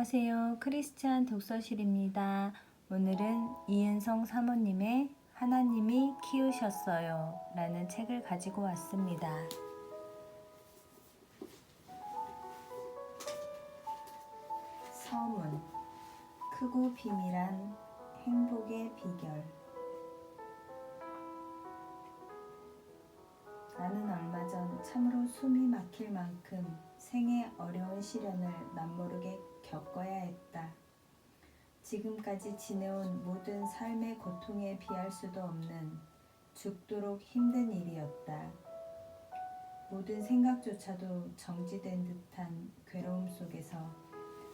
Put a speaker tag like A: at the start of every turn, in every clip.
A: 안녕하세요. 크리스찬 독서실입니다. 오늘은 이은성 사모님의 하나님이 키우셨어요 라는 책을 가지고 왔습니다. 서문, 크고 비밀한 행복의 비결. 나는 얼마 전 참으로 숨이 막힐 만큼 생애 어려운 시련을 남모르게 겪어야 했다. 지금까지 지내온 모든 삶의 고통에 비할 수도 없는 죽도록 힘든 일이었다. 모든 생각조차도 정지된 듯한 괴로움 속에서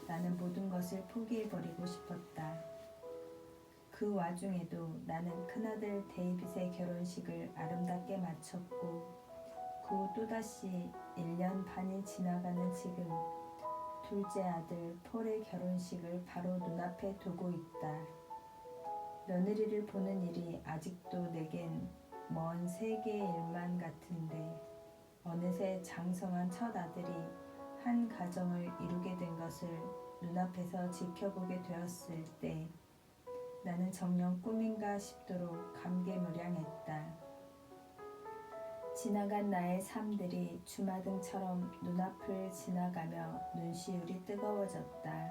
A: 나는 모든 것을 포기해버리고 싶었다. 그 와중에도 나는 큰아들 데이빗의 결혼식을 아름답게 마쳤고 그 후 또다시 1년 반이 지나가는 지금 둘째 아들 폴의 결혼식을 바로 눈앞에 두고 있다. 며느리를 보는 일이 아직도 내겐 먼 세계의 일만 같은데 어느새 장성한 첫 아들이 한 가정을 이루게 된 것을 눈앞에서 지켜보게 되었을 때 나는 정녕 꿈인가 싶도록 감개무량했다. 지나간 나의 삶들이 주마등처럼 눈앞을 지나가며 눈시울이 뜨거워졌다.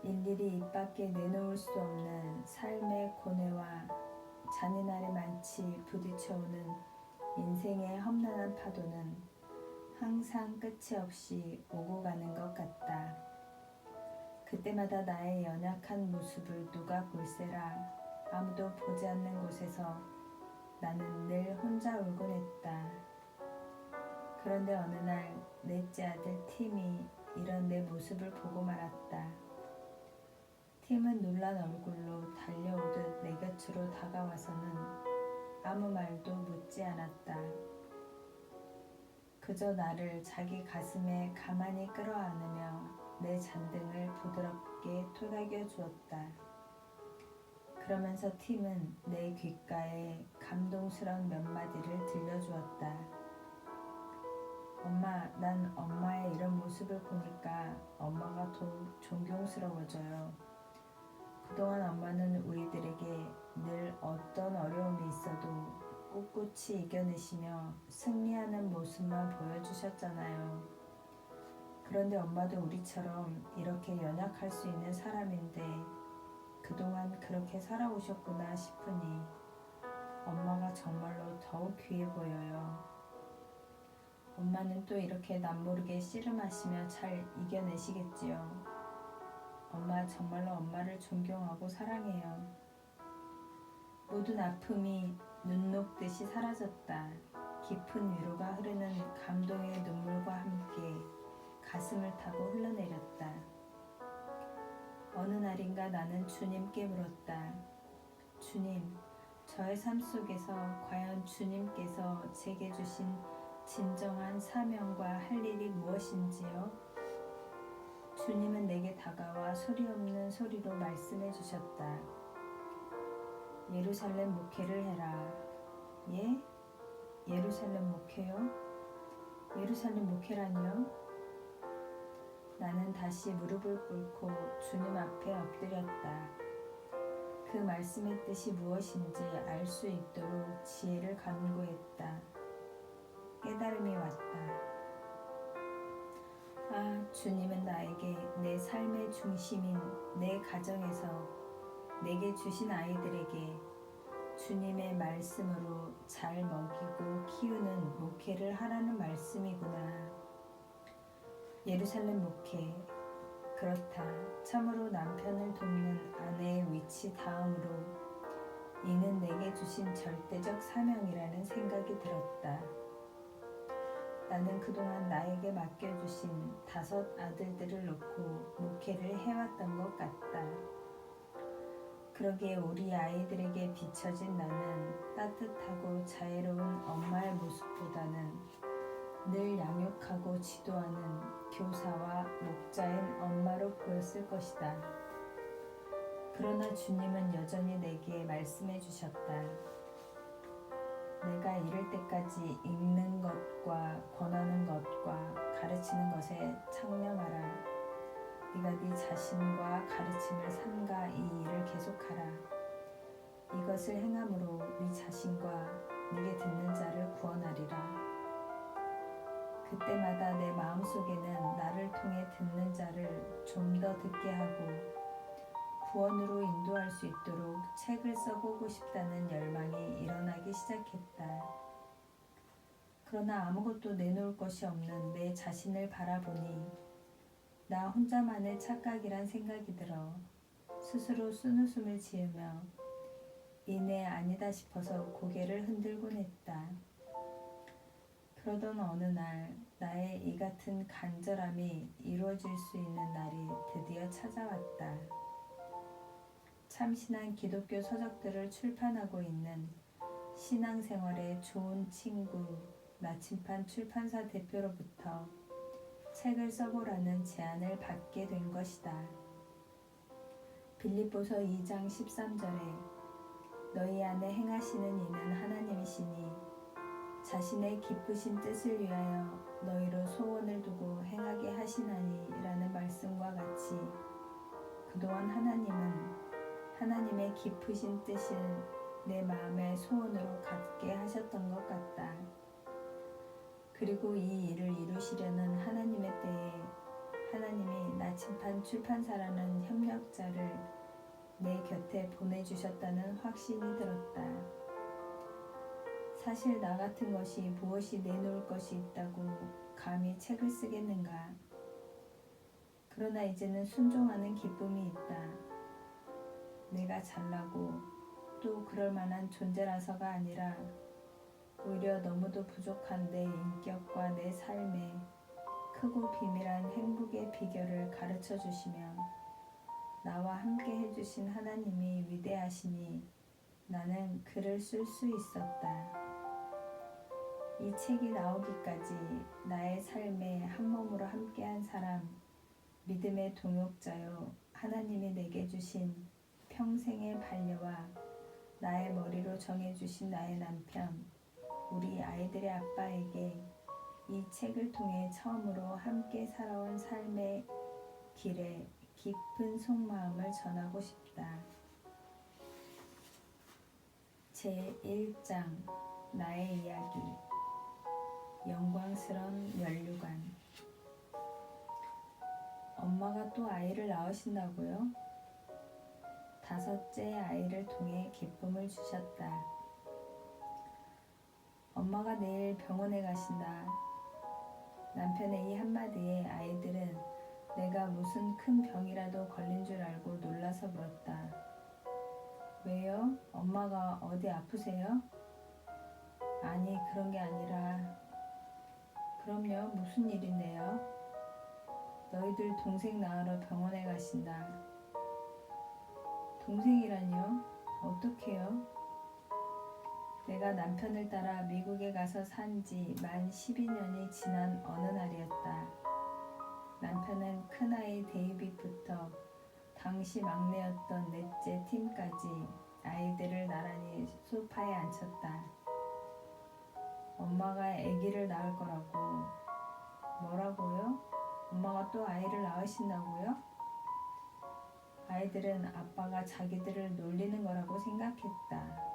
A: 일일이 입 밖에 내놓을 수 없는 삶의 고뇌와 잔인함에 많이 부딪혀오는 인생의 험난한 파도는 항상 끝이 없이 오고 가는 것 같다. 그때마다 나의 연약한 모습을 누가 볼세라 아무도 보지 않는 곳에서 나는 늘 혼자 울곤 했다. 그런데 어느 날 넷째 아들 팀이 이런 내 모습을 보고 말았다. 팀은 놀란 얼굴로 달려오듯 내 곁으로 다가와서는 아무 말도 묻지 않았다. 그저 나를 자기 가슴에 가만히 끌어안으며 내 잔등을 부드럽게 토닥여 주었다. 그러면서 팀은 내 귓가에 감동스러운 몇 마디를 들려주었다. 엄마, 난 엄마의 이런 모습을 보니까 엄마가 더욱 존경스러워져요. 그동안 엄마는 우리들에게 늘 어떤 어려움이 있어도 꿋꿋이 이겨내시며 승리하는 모습만 보여주셨잖아요. 그런데 엄마도 우리처럼 이렇게 연약할 수 있는 사람인데 그동안 그렇게 살아오셨구나 싶으니 엄마가 정말로 더욱 귀해 보여요. 엄마는 또 이렇게 남모르게 씨름하시며 잘 이겨내시겠지요. 엄마 정말로 엄마를 존경하고 사랑해요. 모든 아픔이 눈 녹듯이 사라졌다. 깊은 위로가 흐르는 감동의 눈물과 함께 가슴을 타고 흘러내렸다. 어느 날인가 나는 주님께 물었다. 주님, 저의 삶 속에서 과연 주님께서 제게 주신 진정한 사명과 할 일이 무엇인지요? 주님은 내게 다가와 소리 없는 소리로 말씀해 주셨다. 예루살렘 목회를 해라. 예? 예루살렘 목회요? 예루살렘 목회라니요? 나는 다시 무릎을 꿇고 주님 앞에 엎드렸다. 그 말씀의 뜻이 무엇인지 알 수 있도록 지혜를 간구했다. 깨달음이 왔다. 아, 주님은 나에게 내 삶의 중심인 내 가정에서 내게 주신 아이들에게 주님의 말씀으로 잘 먹이고 키우는 목회를 하라는 말씀이구나. 예루살렘 목회. 그렇다. 참으로 남편을 돕는 아내의 위치 다음으로 이는 내게 주신 절대적 사명이라는 생각이 들었다. 나는 그동안 나에게 맡겨주신 5 아들들을 놓고 목회를 해왔던 것 같다. 그러기에 우리 아이들에게 비춰진 나는 따뜻하고 자애로운 엄마의 모습보다는 늘 양육하고 지도하는 교사와 목자인 엄마로 보였을 것이다. 그러나 주님은 여전히 내게 말씀해 주셨다. 내가 이를 때까지 읽는 것과 권하는 것과 가르치는 것에 창념하라. 너희 자신과 가르침을 삼가 이 일을 계속하라. 이것을 행함으로 네 자신과 네게 듣는 자를 구원하리라. 그때마다 내 마음속에는 나를 통해 듣는 자를 좀 더 듣게 하고 구원으로 인도할 수 있도록 책을 써보고 싶다는 열망이 일어나기 시작했다. 그러나 아무것도 내놓을 것이 없는 내 자신을 바라보니 나 혼자만의 착각이란 생각이 들어 스스로 쓴웃음을 지으며 이내 아니다 싶어서 고개를 흔들곤 했다. 그러던 어느 날 나의 이 같은 간절함이 이루어질 수 있는 날이 드디어 찾아왔다. 참신한 기독교 서적들을 출판하고 있는 신앙생활의 좋은 친구 나침반 출판사 대표로부터 책을 써보라는 제안을 받게 된 것이다. 빌립보서 2장 13절에 너희 안에 행하시는 이는 하나님이시니 자신의 기쁘신 뜻을 위하여 너희로 소원을 두고 행하게 하시나니 라는 말씀과 같이 그동안 하나님은 하나님의 기쁘신 뜻을 내 마음의 소원으로 갖게 하셨던 것 같다. 그리고 이 일을 이루시려는 하나님의 때에 하나님이 나침반 출판사라는 협력자를 내 곁에 보내주셨다는 확신이 들었다. 사실 나 같은 것이 무엇이 내놓을 것이 있다고 감히 책을 쓰겠는가. 그러나 이제는 순종하는 기쁨이 있다. 내가 잘나고 또 그럴 만한 존재라서가 아니라 오히려 너무도 부족한 내 인격과 내 삶에 크고 비밀한 행복의 비결을 가르쳐 주시며 나와 함께 해주신 하나님이 위대하시니 나는 글을 쓸 수 있었다. 이 책이 나오기까지 나의 삶에 한 몸으로 함께한 사람, 믿음의 동역자요 하나님이 내게 주신 평생의 반려와 나의 머리로 정해주신 나의 남편, 우리 아이들의 아빠에게 이 책을 통해 처음으로 함께 살아온 삶의 길에 깊은 속마음을 전하고 싶다. 제1장 나의 이야기 영광스런 면류관. 엄마가 또 아이를 낳으신다고요? 5째 아이를 통해 기쁨을 주셨다. 엄마가 내일 병원에 가신다. 남편의 이 한마디에 아이들은 내가 무슨 큰 병이라도 걸린 줄 알고 놀라서 물었다. 왜요? 엄마가 어디 아프세요? 아니, 그런 게 아니라. 그럼요, 무슨 일인데요? 너희들 동생 낳으러 병원에 가신다. 동생이라니요? 어떡해요? 내가 남편을 따라 미국에 가서 산 지 만 12년이 지난 어느 날이었다. 남편은 큰아이 데이빗부터 당시 막내였던 넷째 팀까지 아이들을 나란히 소파에 앉혔다. 엄마가 아기를 낳을 거라고. 뭐라고요? 엄마가 또 아이를 낳으신다고요? 아이들은 아빠가 자기들을 놀리는 거라고 생각했다.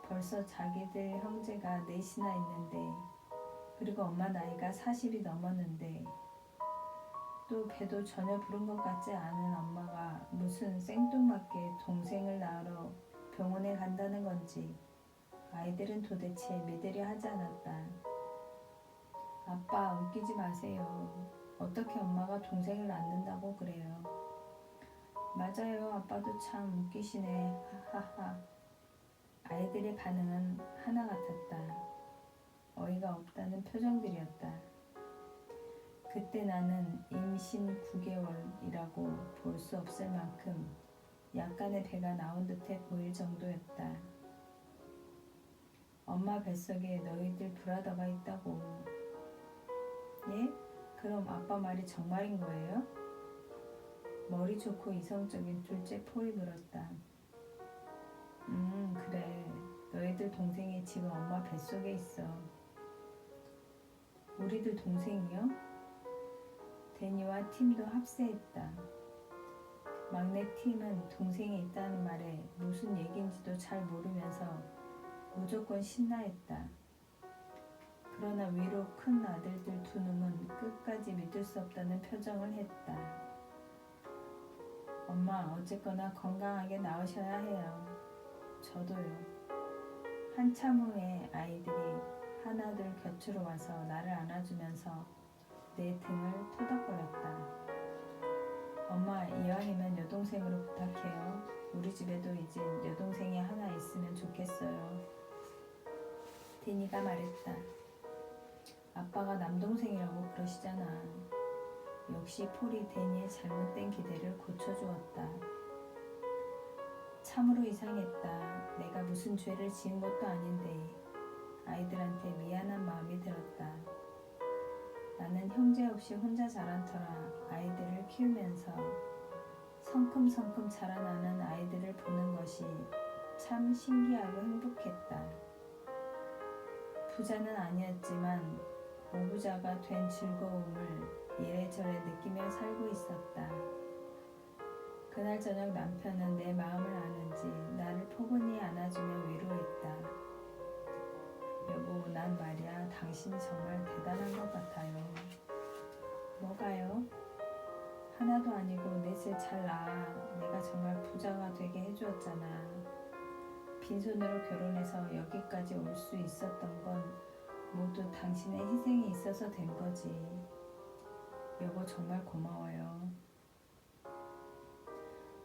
A: 벌써 자기들 형제가 넷이나 있는데, 그리고 엄마 나이가 40이 넘었는데, 또 배도 전혀 부른 것 같지 않은 엄마가 무슨 생뚱맞게 동생을 낳으러 병원에 간다는 건지 아이들은 도대체 믿으려 하지 않았다. 아빠, 웃기지 마세요. 어떻게 엄마가 동생을 낳는다고 그래요? 맞아요. 아빠도 참 웃기시네. 하하하. 아이들의 반응은 하나 같았다. 어이가 없다는 표정들이었다. 그때 나는 임신 9개월이라고 볼 수 없을 만큼 약간의 배가 나온 듯해 보일 정도였다. 엄마 뱃속에 너희들 브라더가 있다고. 예? 그럼 아빠 말이 정말인 거예요? 머리 좋고 이성적인 둘째 폴이 물었다. 그래. 너희들 동생이 지금 엄마 뱃속에 있어. 우리들 동생이요? 데니와 팀도 합세했다. 막내 팀은 동생이 있다는 말에 무슨 얘기인지도 잘 모르면서 무조건 신나했다. 그러나 위로 큰 아들들 두 놈은 끝까지 믿을 수 없다는 표정을 했다. 엄마, 어쨌거나 건강하게 나으셔야 해요. 저도요. 한참 후에 아이들이 하나둘 곁으로 와서 나를 안아주면서 내 등을 토닥거렸다. 엄마, 이왕이면 여동생으로 부탁해요. 우리 집에도 이젠 여동생이 하나 있으면 좋겠어요. 데니가 말했다. 아빠가 남동생이라고 그러시잖아. 역시 폴이 데니의 잘못된 기대를 고쳐주었다. 참으로 이상했다. 내가 무슨 죄를 지은 것도 아닌데 아이들한테 미안한 마음이 들었다. 나는 형제 없이 혼자 자란 터라 아이들을 키우면서 성큼성큼 자라나는 아이들을 보는 것이 참 신기하고 행복했다. 부자는 아니었지만 오부자가 된 즐거움을 이래저래 느끼며 살고 있었다. 그날 저녁 남편은 내 마음을 아는지 나를 포근히 안아주며 위로했다. 여보, 난 말이야, 당신이 정말 대단한 것 같아요. 뭐가요? 하나도 아니고 넷을 잘 낳아 내가 정말 부자가 되게 해주었잖아. 빈손으로 결혼해서 여기까지 올 수 있었던 건 모두 당신의 희생이 있어서 된 거지. 여보, 정말 고마워요.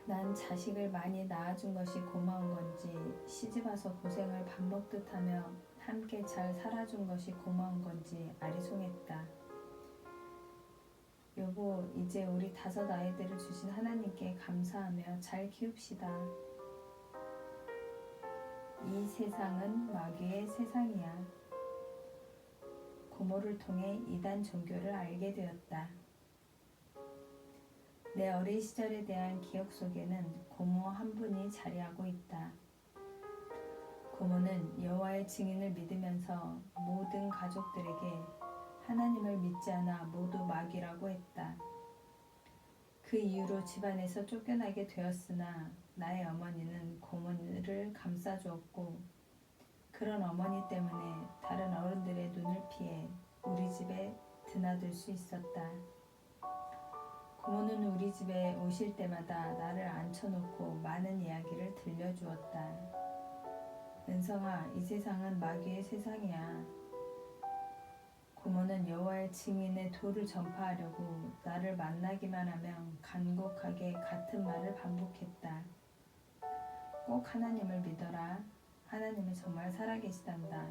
A: 난 자식을 많이 낳아준 것이 고마운 건지 시집와서 고생을 밥 먹듯 하며 함께 잘 살아준 것이 고마운 건지 아리송했다. 여보, 이제 우리 5 아이들을 주신 하나님께 감사하며 잘 키웁시다. 이 세상은 마귀의 세상이야. 고모를 통해 이단 종교를 알게 되었다. 내 어린 시절에 대한 기억 속에는 고모 한 분이 자리하고 있다. 고모는 여호와의 증인을 믿으면서 모든 가족들에게 하나님을 믿지 않아 모두 마귀라고 했다. 그 이후로 집안에서 쫓겨나게 되었으나 나의 어머니는 고모를 감싸주었고 그런 어머니 때문에 다른 어른들의 눈을 피해 우리 집에 드나들 수 있었다. 고모는 우리 집에 오실 때마다 나를 앉혀놓고 많은 이야기를 들려주었다. 은성아, 이 세상은 마귀의 세상이야. 고모는 여호와의 증인의 도를 전파하려고 나를 만나기만 하면 간곡하게 같은 말을 반복했다. 꼭 하나님을 믿어라. 하나님은 정말 살아계시단다.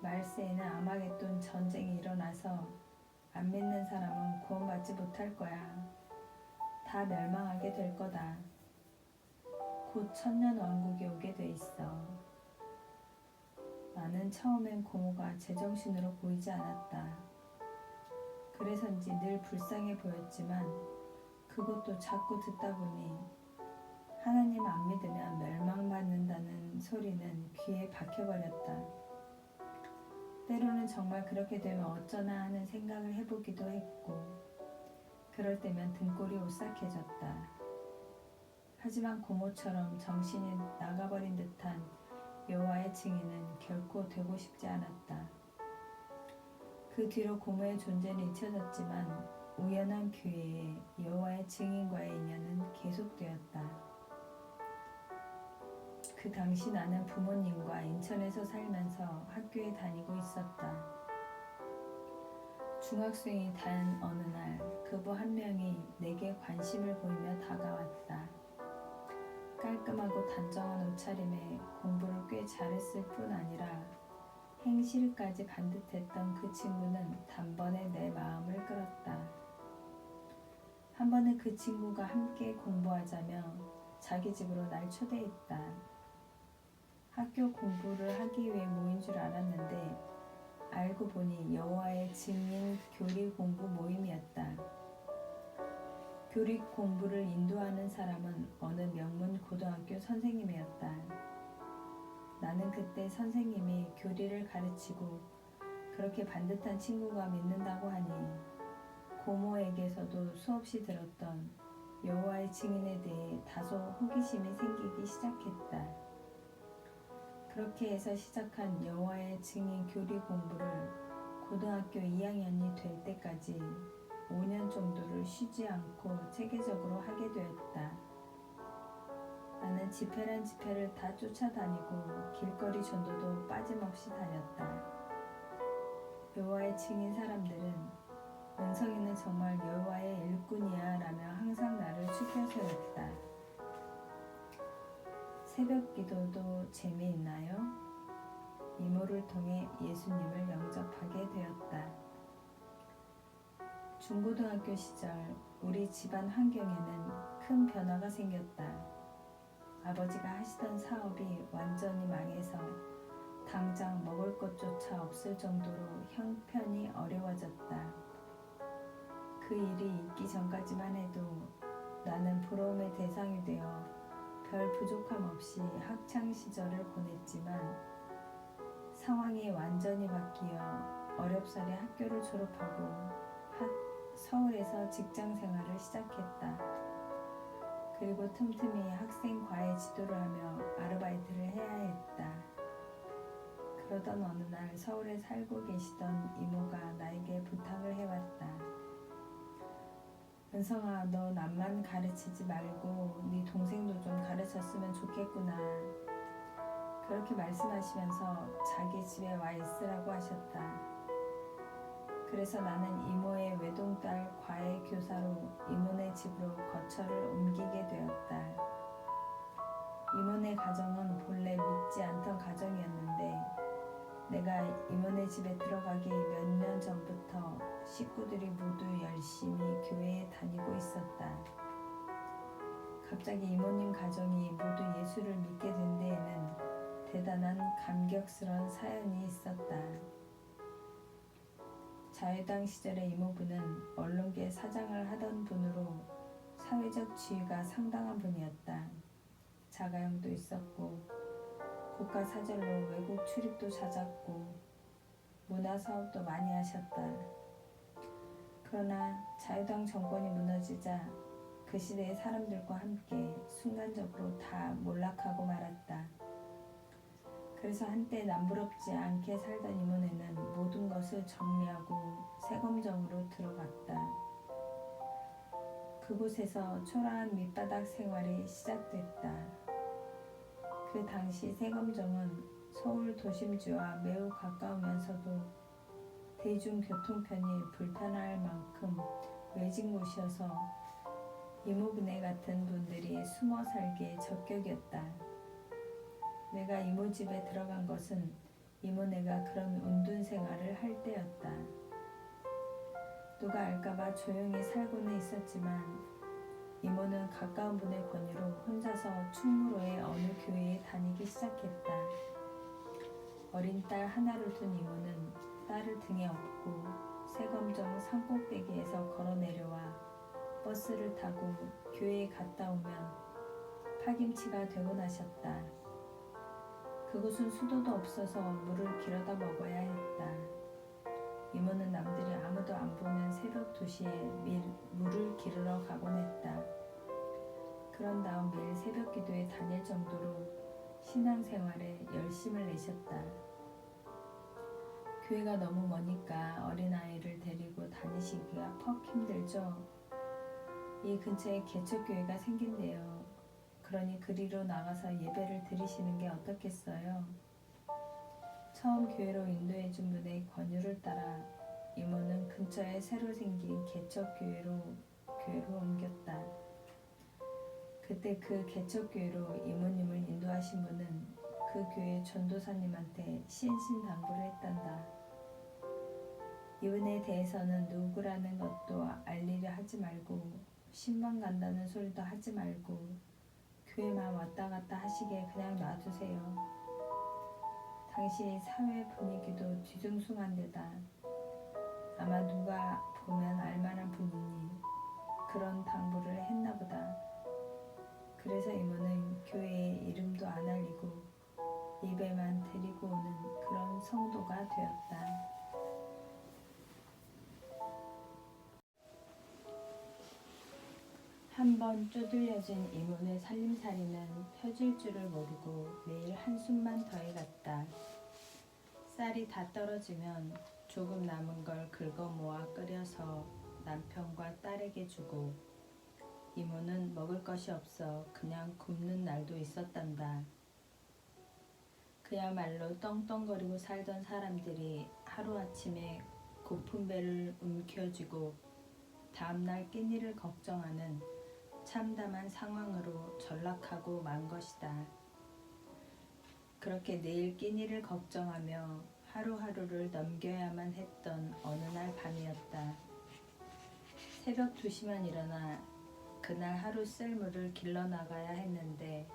A: 말세에는 아마겟돈 전쟁이 일어나서 안 믿는 사람은 구원받지 못할 거야. 다 멸망하게 될 거다. 곧 천년왕국이 오게 돼 있어. 나는 처음엔 고모가 제정신으로 보이지 않았다. 그래서인지 늘 불쌍해 보였지만 그것도 자꾸 듣다 보니 하나님 안 믿으면 멸망받는다는 소리는 귀에 박혀버렸다. 때로는 정말 그렇게 되면 어쩌나 하는 생각을 해보기도 했고 그럴 때면 등골이 오싹해졌다. 하지만 고모처럼 정신이 나가버린 듯한 여호와의 증인은 결코 되고 싶지 않았다. 그 뒤로 고모의 존재는 잊혀졌지만 우연한 기회에 여호와의 증인과의 인연은 계속되었다. 그 당시 나는 부모님과 인천에서 살면서 학교에 다니고 있었다. 중학생이 된 어느 날 그부 한 명이 내게 관심을 보이며 다가왔다. 깔끔하고 단정한 옷차림에 공부를 꽤 잘했을 뿐 아니라 행실까지 반듯했던 그 친구는 단번에 내 마음을 끌었다. 한 번은 그 친구가 함께 공부하자며 자기 집으로 날 초대했다. 학교 공부를 하기 위해 모인 줄 알았는데 알고 보니 여호와의 증인 교리 공부 모임이었다. 교리 공부를 인도하는 사람은 어느 명문 고등학교 선생님이었다. 나는 그때 선생님이 교리를 가르치고 그렇게 반듯한 친구가 믿는다고 하니 고모에게서도 수없이 들었던 여호와의 증인에 대해 다소 호기심이 생기기 시작했다. 그렇게 해서 시작한 여호와의 증인 교리 공부를 고등학교 2학년이 될 때까지 5년 정도를 쉬지 않고 체계적으로 하게 되었다. 나는 집회란 집회를 다 쫓아다니고 길거리 전도도 빠짐없이 다녔다. 여호와의 증인 사람들은 은성이는 정말 여호와의 일꾼이야 라며 항상 나를 추켜세웠다. 새벽 기도도 재미있나요? 이모를 통해 예수님을 영접하게 되었다. 중고등학교 시절 우리 집안 환경에는 큰 변화가 생겼다. 아버지가 하시던 사업이 완전히 망해서 당장 먹을 것조차 없을 정도로 형편이 어려워졌다. 그 일이 있기 전까지만 해도 나는 부러움의 대상이 되어 별 부족함 없이 학창 시절을 보냈지만 상황이 완전히 바뀌어 어렵사리 학교를 졸업하고 서울에서 직장 생활을 시작했다. 그리고 틈틈이 학생 과외 지도를 하며 아르바이트를 해야 했다. 그러던 어느 날 서울에 살고 계시던 이모가 나에게 부탁을 해왔다. 은성아, 너 남만 가르치지 말고 네 동생도 좀 가르쳤으면 좋겠구나. 그렇게 말씀하시면서 자기 집에 와 있으라고 하셨다. 그래서 나는 이모의 외동딸 과외 교사로 이모네 집으로 거처를 옮기게 되었다. 이모네 가정은 본래 믿지 않던 가정이었는데 내가 이모네 집에 들어가기 몇 년 전부터 식구들이 모두 열심히 교회에 다니고 있었다. 갑자기 이모님 가정이 모두 예수를 믿게 된 데에는 대단한 감격스러운 사연이 있었다. 자유당 시절의 이모부는 언론계 사장을 하던 분으로 사회적 지위가 상당한 분이었다. 자가용도 있었고 국가사절로 외국 출입도 잦았고 문화사업도 많이 하셨다. 그러나 자유당 정권이 무너지자 그 시대의 사람들과 함께 순간적으로 다 몰락하고 말았다. 그래서 한때 남부럽지 않게 살던 이모네는 모든 것을 정리하고 세검정으로 들어갔다. 그곳에서 초라한 밑바닥 생활이 시작됐다. 그 당시 세검정은 서울 도심지와 매우 가까우면서도 대중교통편이 불편할 만큼 외진 곳이어서 이모부네 같은 분들이 숨어 살기에 적격이었다. 내가 이모 집에 들어간 것은 이모네가 그런 운둔 생활을 할 때였다. 누가 알까봐 조용히 살고는 있었지만 이모는 가까운 분의 권유로 혼자서 충무로의 어느 교회에 다니기 시작했다. 어린 딸 하나를 둔 이모는 딸을 등에 업고 세검정 산꼭대기에서 걸어 내려와 버스를 타고 교회에 갔다 오면 파김치가 되곤 하셨다. 그곳은 수도도 없어서 물을 길어다 먹어야 했다. 이모는 남들이 아무도 안 보는 새벽 2시에 물을 기르러 가곤 했다. 그런 다음 매일 새벽 기도에 다닐 정도로 신앙생활에 열심을 내셨다. 교회가 너무 머니까 어린아이를 데리고 다니시기가 퍽 힘들죠. 이 근처에 개척교회가 생긴대요. 그러니 그리로 나가서 예배를 드리시는 게 어떻겠어요? 처음 교회로 인도해준 분의 권유를 따라 이모는 근처에 새로 생긴 개척교회로 옮겼다. 그때 그 개척교회로 이모님을 인도하신 분은 그 교회 전도사님한테 신신당부를 했단다. 이분에 대해서는 누구라는 것도 알리려 하지 말고 신방 간다는 소리도 하지 말고 교회만 왔다 갔다 하시게 그냥 놔두세요. 당시 사회 분위기도 뒤숭숭한 데다 아마 누가 보면 알만한 분이니 그런 당부를 했나보다. 그래서 이모는 교회에 이름도 안 알리고 예배만 드리고 오는 그런 성도가 되었다. 한번 쪼들려진 이모네 살림살이는 펴질 줄을 모르고 매일 한숨만 더해갔다. 쌀이 다 떨어지면 조금 남은 걸 긁어 모아 끓여서 남편과 딸에게 주고, 이모는 먹을 것이 없어 그냥 굶는 날도 있었단다. 그야말로 떵떵거리고 살던 사람들이 하루아침에 고픈 배를 움켜쥐고 다음날 끼니를 걱정하는 참담한 상황으로 전락하고 만 것이다. 그렇게 내일 끼니를 걱정하며 하루하루를 넘겨야만 했던 어느 날 밤이었다. 새벽 2시만 일어나 그날 하루 쓸물을 길러나가야 했는데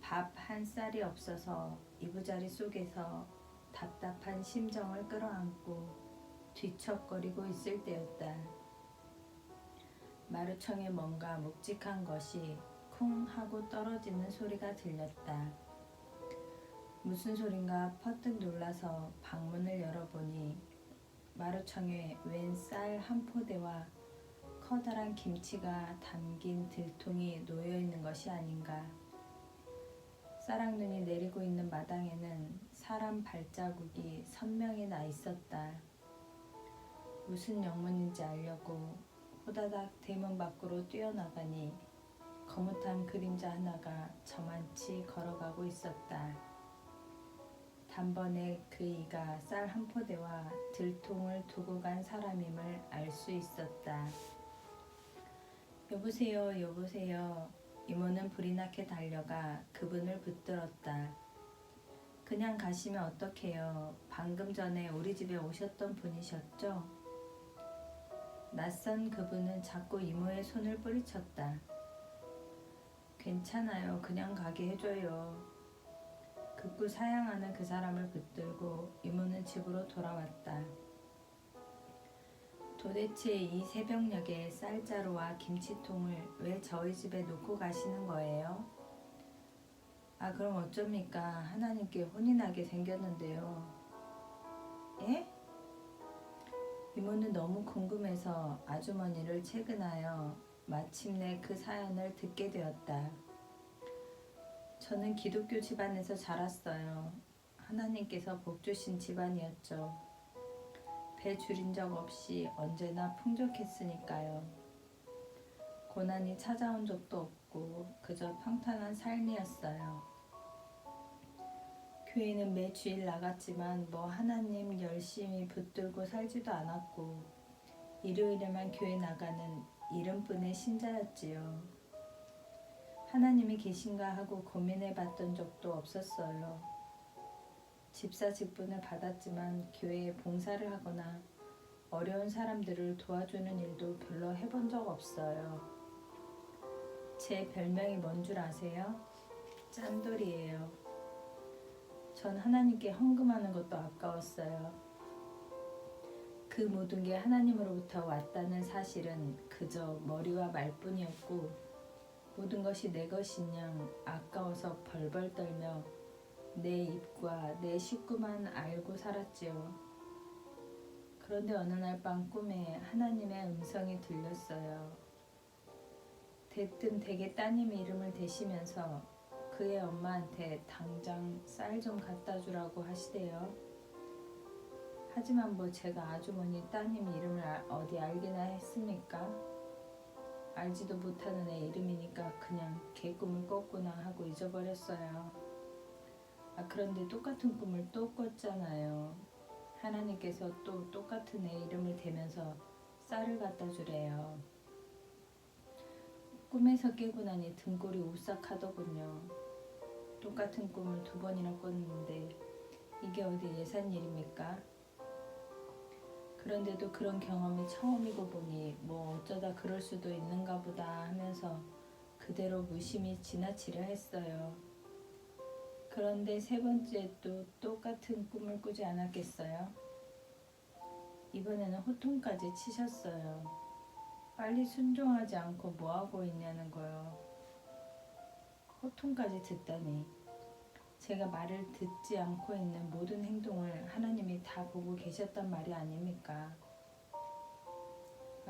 A: 밥 한 쌀이 없어서 이부자리 속에서 답답한 심정을 끌어안고 뒤척거리고 있을 때였다. 마루청에 뭔가 묵직한 것이 쿵 하고 떨어지는 소리가 들렸다. 무슨 소린가 퍼뜩 놀라서 방문을 열어보니 마루청에 웬 쌀 한 포대와 커다란 김치가 담긴 들통이 놓여있는 것이 아닌가. 쌀랑눈이 내리고 있는 마당에는 사람 발자국이 선명히 나 있었다. 무슨 영문인지 알려고 호다닥 대문 밖으로 뛰어나가니 거뭇한 그림자 하나가 저만치 걸어가고 있었다. 단번에 그 이가 쌀 한 포대와 들통을 두고 간 사람임을 알 수 있었다. 여보세요, 여보세요. 이모는 불이 나게 달려가 그분을 붙들었다. 그냥 가시면 어떡해요. 방금 전에 우리 집에 오셨던 분이셨죠? 낯선 그분은 자꾸 이모의 손을 뿌리쳤다. 괜찮아요. 그냥 가게 해줘요. 극구 사양하는 그 사람을 붙들고 이모는 집으로 돌아왔다. 도대체 이 새벽녘에 쌀자루와 김치통을 왜 저희 집에 놓고 가시는 거예요? 아, 그럼 어쩝니까? 하나님께 혼이 나게 생겼는데요. 예? 이모는 너무 궁금해서 아주머니를 채근하여 마침내 그 사연을 듣게 되었다. 저는 기독교 집안에서 자랐어요. 하나님께서 복 주신 집안이었죠. 배 줄인 적 없이 언제나 풍족했으니까요. 고난이 찾아온 적도 없고 그저 평탄한 삶이었어요. 교회는 매 주일 나갔지만 뭐 하나님 열심히 붙들고 살지도 않았고 일요일에만 교회 나가는 이름뿐의 신자였지요. 하나님이 계신가 하고 고민해봤던 적도 없었어요. 집사 직분을 받았지만 교회에 봉사를 하거나 어려운 사람들을 도와주는 일도 별로 해본 적 없어요. 제 별명이 뭔 줄 아세요? 짠돌이에요. 전 하나님께 헌금하는 것도 아까웠어요. 그 모든 게 하나님으로부터 왔다는 사실은 그저 머리와 말뿐이었고 모든 것이 내 것인 양 아까워서 벌벌 떨며 내 입과 내 식구만 알고 살았지요. 그런데 어느 날 밤 꿈에 하나님의 음성이 들렸어요. 대뜸 댁의 따님 이름을 대시면서 그의 엄마한테 당장 쌀 좀 갖다 주라고 하시대요. 하지만 뭐 제가 아주머니 따님 이름을 어디 알기나 했습니까? 알지도 못하는 애 이름이니까 그냥 개꿈을 꿨구나 하고 잊어버렸어요. 그런데 똑같은 꿈을 또 꿨잖아요. 하나님께서 또 똑같은 애 이름을 대면서 쌀을 갖다 주래요. 꿈에서 깨고 나니 등골이 오싹하더군요. 똑같은 꿈을 2번이나 꿨는데 이게 어디 예산 일입니까? 그런데도 그런 경험이 처음이고 보니 뭐 어쩌다 그럴 수도 있는가 보다 하면서 그대로 무심히 지나치려 했어요. 그런데 3번째 또 똑같은 꿈을 꾸지 않았겠어요? 이번에는 호통까지 치셨어요. 빨리 순종하지 않고 뭐하고 있냐는 거요. 호통까지 듣다니. 제가 말을 듣지 않고 있는 모든 행동을 하나님이 다 보고 계셨단 말이 아닙니까?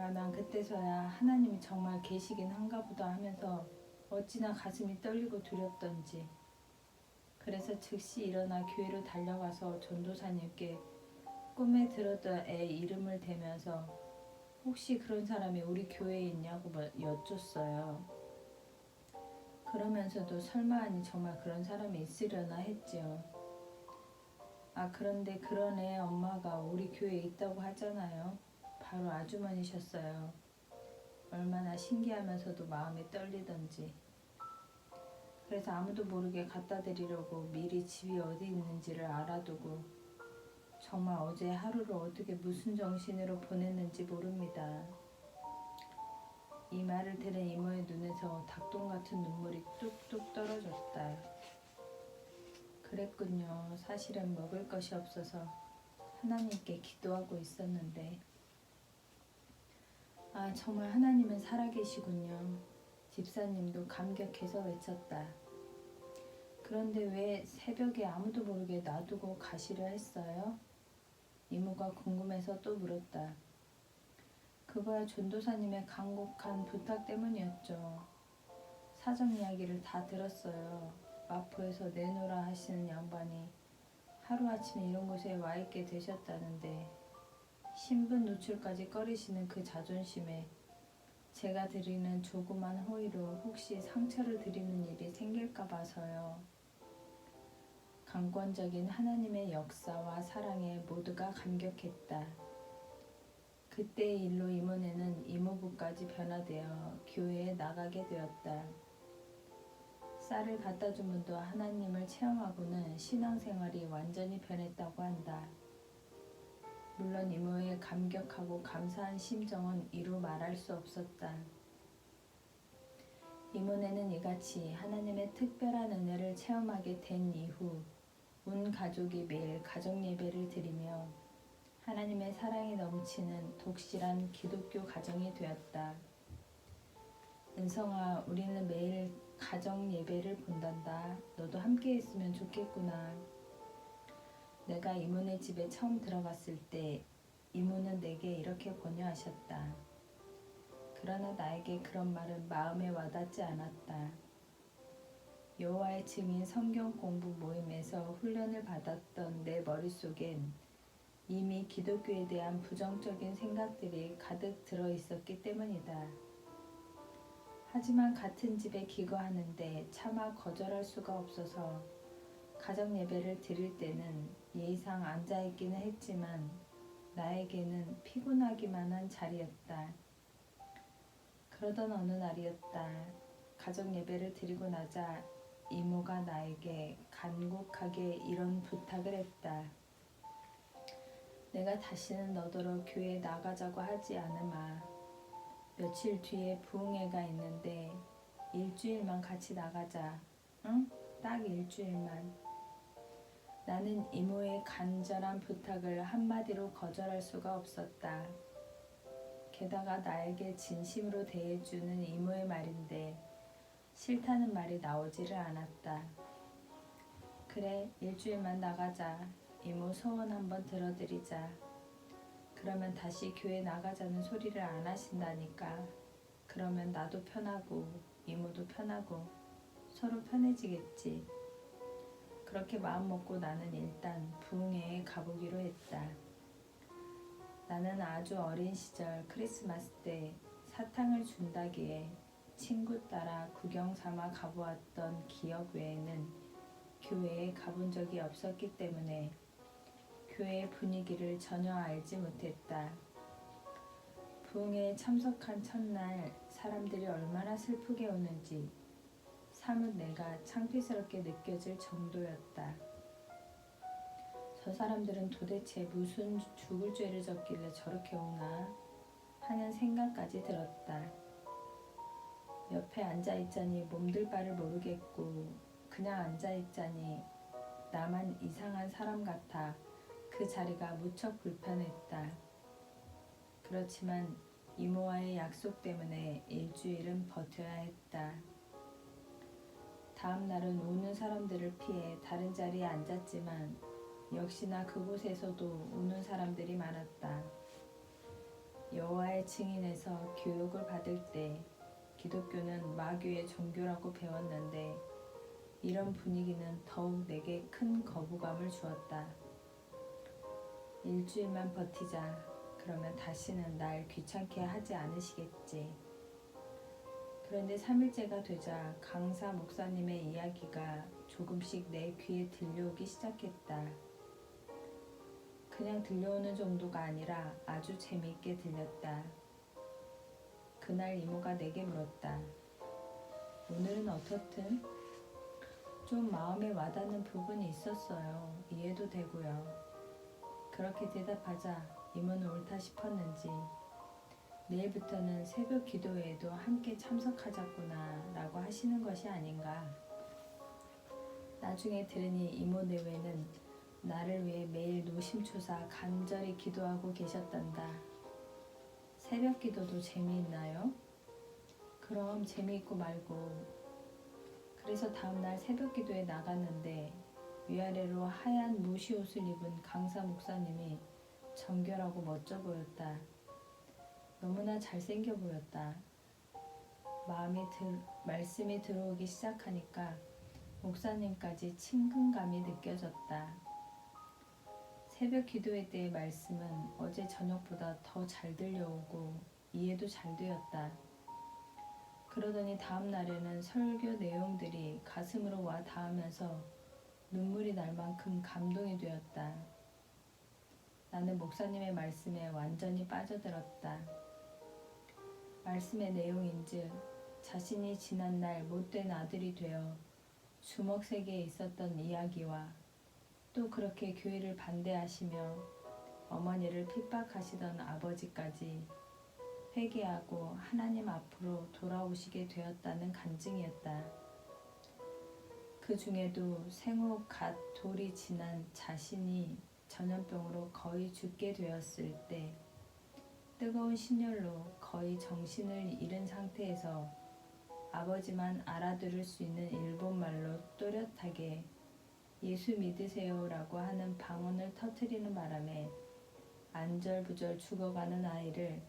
A: 난 그때서야 하나님이 정말 계시긴 한가 보다 하면서 어찌나 가슴이 떨리고 두렵던지. 그래서 즉시 일어나 교회로 달려가서 전도사님께 꿈에 들었던 애 이름을 대면서 혹시 그런 사람이 우리 교회에 있냐고 여쭸어요. 그러면서도 설마하니 정말 그런 사람이 있으려나 했지요. 그런데 그런 애 엄마가 우리 교회에 있다고 하잖아요. 바로 아주머니셨어요. 얼마나 신기하면서도 마음이 떨리던지. 그래서 아무도 모르게 갖다 드리려고 미리 집이 어디 있는지를 알아두고 정말 어제 하루를 어떻게 무슨 정신으로 보냈는지 모릅니다. 이 말을 들은 이모의 눈에서 닭똥 같은 눈물이 뚝뚝 떨어졌다. 그랬군요. 사실은 먹을 것이 없어서 하나님께 기도하고 있었는데. 정말 하나님은 살아계시군요. 집사님도 감격해서 외쳤다. 그런데 왜 새벽에 아무도 모르게 놔두고 가시려 했어요? 이모가 궁금해서 또 물었다. 그거야 전도사님의 간곡한 부탁 때문이었죠. 사정 이야기를 다 들었어요. 마포에서 내놓으라 하시는 양반이 하루아침에 이런 곳에 와 있게 되셨다는데 신분 노출까지 꺼리시는 그 자존심에 제가 드리는 조그만 호의로 혹시 상처를 드리는 일이 생길까 봐서요. 강권적인 하나님의 역사와 사랑에 모두가 감격했다. 그때의 일로 이모네는 이모부까지 변화되어 교회에 나가게 되었다. 쌀을 갖다 준 분도 하나님을 체험하고는 신앙생활이 완전히 변했다고 한다. 물론 이모의 감격하고 감사한 심정은 이루 말할 수 없었다. 이모네는 이같이 하나님의 특별한 은혜를 체험하게 된 이후 온 가족이 매일 가정 예배를 드리며 하나님의 사랑이 넘치는 독실한 기독교 가정이 되었다. 은성아, 우리는 매일 가정 예배를 본단다. 너도 함께 했으면 좋겠구나. 내가 이모네 집에 처음 들어갔을 때 이모는 내게 이렇게 권유하셨다. 그러나 나에게 그런 말은 마음에 와닿지 않았다. 여호와의 증인 성경 공부 모임에서 훈련을 받았던 내 머릿속엔 이미 기독교에 대한 부정적인 생각들이 가득 들어 있었기 때문이다. 하지만 같은 집에 기거하는데 차마 거절할 수가 없어서 가정 예배를 드릴 때는 예의상 앉아있기는 했지만 나에게는 피곤하기만 한 자리였다. 그러던 어느 날이었다. 가정 예배를 드리고 나자 이모가 나에게 간곡하게 이런 부탁을 했다. 내가 다시는 너더러 교회에 나가자고 하지 않으마. 며칠 뒤에 부흥회가 있는데 일주일만 같이 나가자. 응? 딱 일주일만. 나는 이모의 간절한 부탁을 한마디로 거절할 수가 없었다. 게다가 나에게 진심으로 대해주는 이모의 말인데 싫다는 말이 나오지를 않았다. 그래, 일주일만 나가자. 이모 소원 한번 들어드리자. 그러면 다시 교회 나가자는 소리를 안 하신다니까. 그러면 나도 편하고 이모도 편하고 서로 편해지겠지. 그렇게 마음먹고 나는 일단 부흥회에 가보기로 했다. 나는 아주 어린 시절 크리스마스 때 사탕을 준다기에 친구 따라 구경 삼아 가보았던 기억 외에는 교회에 가본 적이 없었기 때문에 교회의 분위기를 전혀 알지 못했다. 부흥회에 참석한 첫날 사람들이 얼마나 슬프게 우는지 사뭇 내가 창피스럽게 느껴질 정도였다. 저 사람들은 도대체 무슨 죽을 죄를 졌길래 저렇게 우나 하는 생각까지 들었다. 옆에 앉아있자니 몸둘 바를 모르겠고 그냥 앉아있자니 나만 이상한 사람 같아 그 자리가 무척 불편했다. 그렇지만 이모와의 약속 때문에 일주일은 버텨야 했다. 다음 날은 우는 사람들을 피해 다른 자리에 앉았지만 역시나 그곳에서도 우는 사람들이 많았다. 여호와의 증인에서 교육을 받을 때 기독교는 마귀의 종교라고 배웠는데 이런 분위기는 더욱 내게 큰 거부감을 주었다. 일주일만 버티자. 그러면 다시는 날 귀찮게 하지 않으시겠지. 그런데 3일째가 되자 강사 목사님의 이야기가 조금씩 내 귀에 들려오기 시작했다. 그냥 들려오는 정도가 아니라 아주 재미있게 들렸다. 그날 이모가 내게 물었다. 오늘은 어떻든? 좀 마음에 와닿는 부분이 있었어요. 이해도 되고요. 그렇게 대답하자 이모는 옳다 싶었는지 내일부터는 새벽 기도회에도 함께 참석하자꾸나 라고 하시는 것이 아닌가. 나중에 들으니 이모 내외는 나를 위해 매일 노심초사 간절히 기도하고 계셨단다. 새벽 기도도 재미있나요? 그럼 재미있고 말고. 그래서 다음날 새벽 기도에 나갔는데 위아래로 하얀 무시 옷을 입은 강사 목사님이 정결하고 멋져 보였다. 너무나 잘생겨 보였다. 말씀이 들어오기 시작하니까 목사님까지 친근감이 느껴졌다. 새벽 기도회 때의 말씀은 어제 저녁보다 더 잘 들려오고 이해도 잘 되었다. 그러더니 다음 날에는 설교 내용들이 가슴으로 와 닿으면서 눈물이 날 만큼 감동이 되었다. 나는 목사님의 말씀에 완전히 빠져들었다. 말씀의 내용인즉 자신이 지난날 못된 아들이 되어 주먹세계에 있었던 이야기와 또 그렇게 교회를 반대하시며 어머니를 핍박하시던 아버지까지 회개하고 하나님 앞으로 돌아오시게 되었다는 간증이었다. 그 중에도 생후 갓 돌이 지난 자신이 전염병으로 거의 죽게 되었을 때 뜨거운 신열로 거의 정신을 잃은 상태에서 아버지만 알아들을 수 있는 일본말로 또렷하게 예수 믿으세요 라고 하는 방언을 터뜨리는 바람에 안절부절 죽어가는 아이를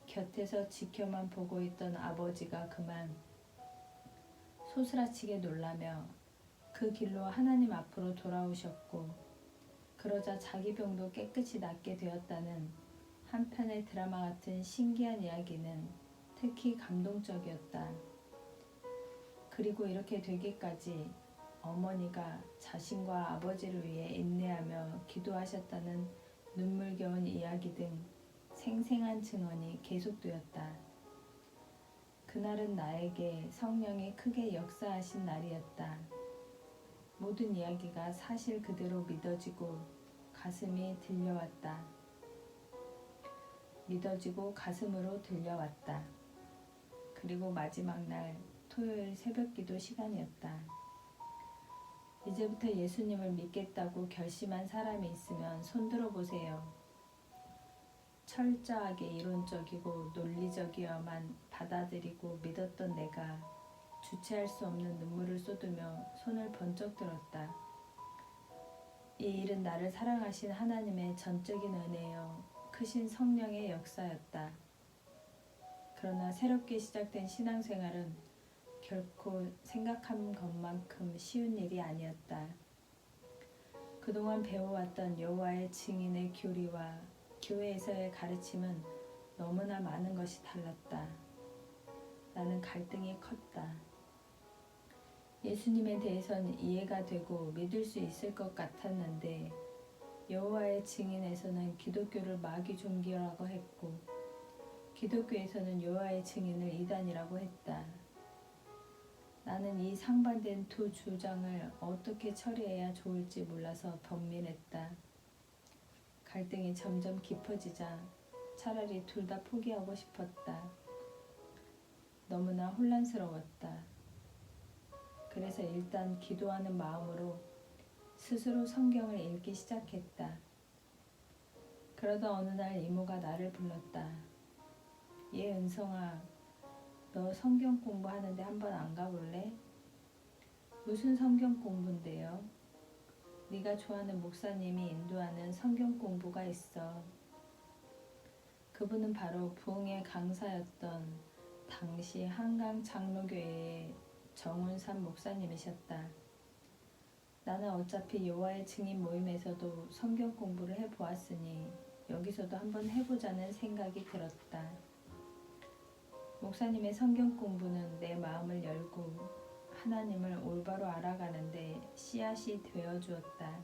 A: 곁에서 지켜만 보고 있던 아버지가 그만 소스라치게 놀라며 그 길로 하나님 앞으로 돌아오셨고 그러자 자기 병도 깨끗이 낫게 되었다는 한편의 드라마 같은 신기한 이야기는 특히 감동적이었다. 그리고 이렇게 되기까지 어머니가 자신과 아버지를 위해 인내하며 기도하셨다는 눈물겨운 이야기 등 생생한 증언이 계속되었다. 그날은 나에게 성령이 크게 역사하신 날이었다. 모든 이야기가 사실 그대로 믿어지고 가슴이 들려왔다. 믿어지고 가슴으로 들려왔다. 그리고 마지막 날 토요일 새벽기도 시간이었다. 이제부터 예수님을 믿겠다고 결심한 사람이 있으면 손들어 보세요. 철저하게 이론적이고 논리적이어만 받아들이고 믿었던 내가 주체할 수 없는 눈물을 쏟으며 손을 번쩍 들었다. 이 일은 나를 사랑하신 하나님의 전적인 은혜요, 크신 성령의 역사였다. 그러나 새롭게 시작된 신앙생활은 결코 생각한 것만큼 쉬운 일이 아니었다. 그동안 배워왔던 여호와의 증인의 교리와 교회에서의 가르침은 너무나 많은 것이 달랐다. 나는 갈등이 컸다. 예수님에 대해선 이해가 되고 믿을 수 있을 것 같았는데 여호와의 증인에서는 기독교를 마귀 종교라고 했고 기독교에서는 여호와의 증인을 이단이라고 했다. 나는 이 상반된 두 주장을 어떻게 처리해야 좋을지 몰라서 번민했다. 갈등이 점점 깊어지자 차라리 둘 다 포기하고 싶었다. 너무나 혼란스러웠다. 그래서 일단 기도하는 마음으로 스스로 성경을 읽기 시작했다. 그러다 어느 날 이모가 나를 불렀다. 얘 은성아, 너 성경 공부하는데 한번 안 가볼래? 무슨 성경 공부인데요? 네가 좋아하는 목사님이 인도하는 성경 공부가 있어. 그 그분은 바로 부흥의 강사였던 당시 한강 장로교회의 정운삼 목사님이셨다. 나는 어차피 여호와의 증인 모임에서도 성경 공부를 해보았으니 여기서도 한번 해보자는 생각이 들었다. 목사님의 성경 공부는 내 마음을 열고 하나님을 올바로 알아가는데 씨앗이 되어주었다.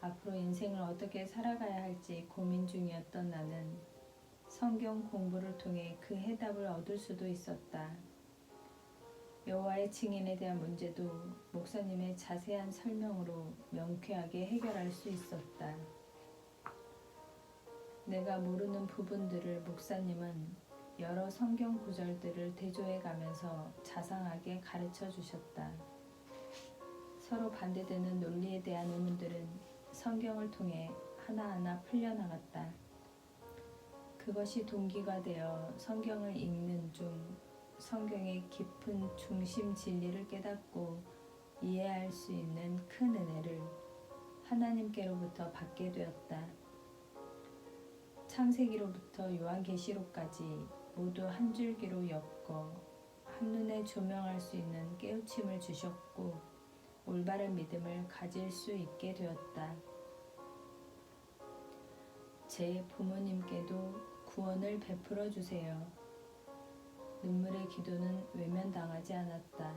A: 앞으로 인생을 어떻게 살아가야 할지 고민 중이었던 나는 성경 공부를 통해 그 해답을 얻을 수도 있었다. 여호와의 증인에 대한 문제도 목사님의 자세한 설명으로 명쾌하게 해결할 수 있었다. 내가 모르는 부분들을 목사님은 여러 성경 구절들을 대조해 가면서 자상하게 가르쳐 주셨다. 서로 반대되는 논리에 대한 의문들은 성경을 통해 하나하나 풀려나갔다. 그것이 동기가 되어 성경을 읽는 중 성경의 깊은 중심 진리를 깨닫고 이해할 수 있는 큰 은혜를 하나님께로부터 받게 되었다. 창세기로부터 요한계시록까지 모두 한 줄기로 엮어 한눈에 조명할 수 있는 깨우침을 주셨고 올바른 믿음을 가질 수 있게 되었다. 제 부모님께도 구원을 베풀어 주세요. 눈물의 기도는 외면당하지 않았다.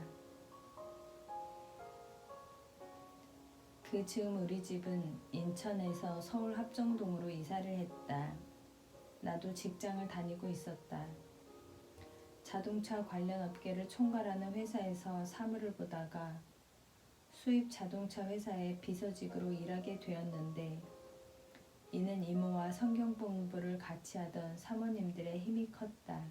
A: 그 즈음 우리 집은 인천에서 서울 합정동으로 이사를 했다. 나도 직장을 다니고 있었다. 자동차 관련 업계를 총괄하는 회사에서 사무를 보다가 수입 자동차 회사의 비서직으로 일하게 되었는데 이는 이모와 성경 공부를 같이 하던 사모님들의 힘이 컸다.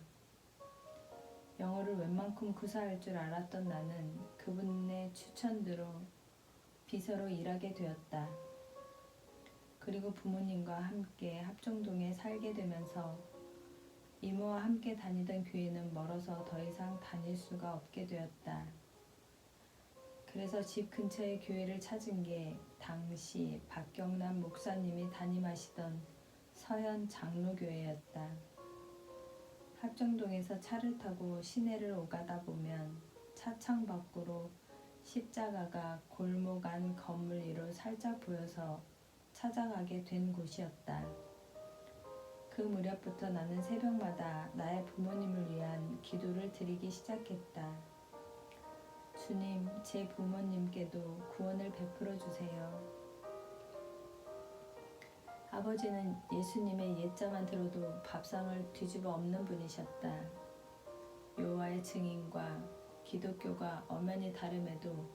A: 영어를 웬만큼 구사할 줄 알았던 나는 그분의 추천대로 비서로 일하게 되었다. 그리고 부모님과 함께 합정동에 살게 되면서 이모와 함께 다니던 교회는 멀어서 더 이상 다닐 수가 없게 되었다. 그래서 집 근처의 교회를 찾은 게 당시 박경남 목사님이 담임하시던 서현 장로교회였다. 합정동에서 차를 타고 시내를 오가다 보면 차창 밖으로 십자가가 골목 안 건물 위로 살짝 보여서 찾아가게 된 곳이었다. 그 무렵부터 나는 새벽마다 나의 부모님을 위한 기도를 드리기 시작했다. 주님, 제 부모님께도 구원을 베풀어 주세요. 아버지는 예수님의 옛자만 들어도 밥상을 뒤집어 엎는 분이셨다. 여호와의 증인과 기독교가 엄연히 다름에도